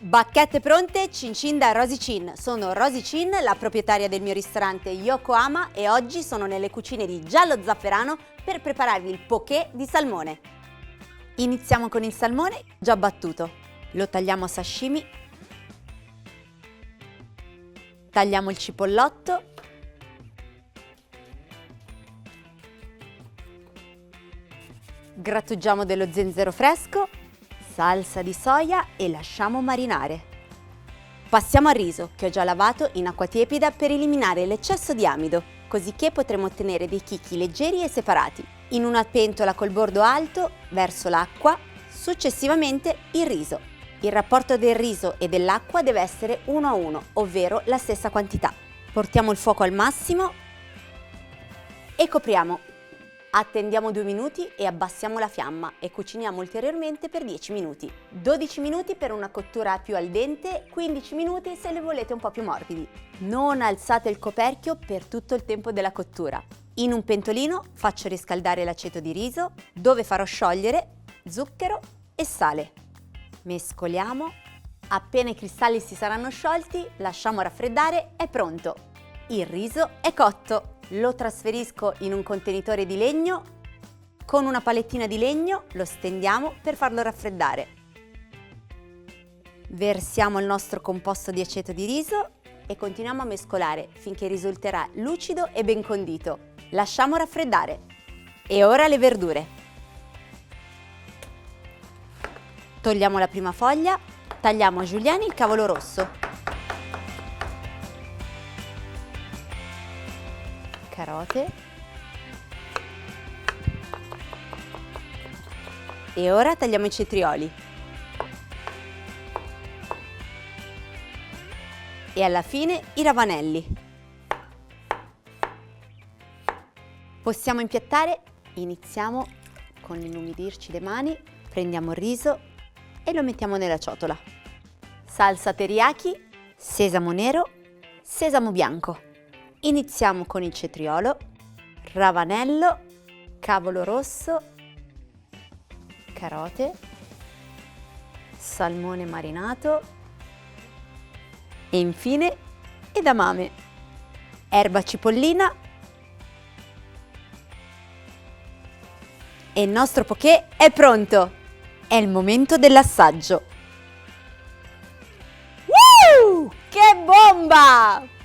Bacchette pronte, cin cin da Rosy Cin. Sono Rosy Cin, la proprietaria del mio ristorante Yokohama, e oggi sono nelle cucine di Giallo Zafferano per prepararvi il poké di salmone. Iniziamo con il salmone già battuto. Lo tagliamo a sashimi. Tagliamo il cipollotto. Grattugiamo dello zenzero fresco, salsa di soia e lasciamo marinare. Passiamo al riso, che ho già lavato in acqua tiepida per eliminare l'eccesso di amido, cosicché potremo ottenere dei chicchi leggeri e separati. In una pentola col bordo alto verso l'acqua, successivamente il riso. Il rapporto del riso e dell'acqua deve essere 1:1, ovvero la stessa quantità. Portiamo il fuoco al massimo e copriamo. Attendiamo 2 minuti e abbassiamo la fiamma e cuciniamo ulteriormente per 10 minuti. 12 minuti per una cottura più al dente, 15 minuti se le volete un po' più morbidi. Non alzate il coperchio per tutto il tempo della cottura. In un pentolino faccio riscaldare l'aceto di riso, dove farò sciogliere zucchero e sale. Mescoliamo. Appena i cristalli si saranno sciolti, lasciamo raffreddare, è pronto. Il riso è cotto. Lo trasferisco in un contenitore di legno. Con una palettina di legno lo stendiamo per farlo raffreddare. Versiamo il nostro composto di aceto di riso e continuiamo a mescolare finché risulterà lucido e ben condito. Lasciamo raffreddare. E ora le verdure. Togliamo la prima foglia, tagliamo a julienne il cavolo rosso, carote e ora tagliamo i cetrioli e alla fine i ravanelli. Possiamo impiattare. Iniziamo con l'inumidirci le mani, prendiamo il riso e lo mettiamo nella ciotola. Salsa teriyaki, sesamo nero, sesamo bianco. Iniziamo con il cetriolo, ravanello, cavolo rosso, carote, salmone marinato e infine edamame, erba cipollina e il nostro poké è pronto! È il momento dell'assaggio. Che bomba!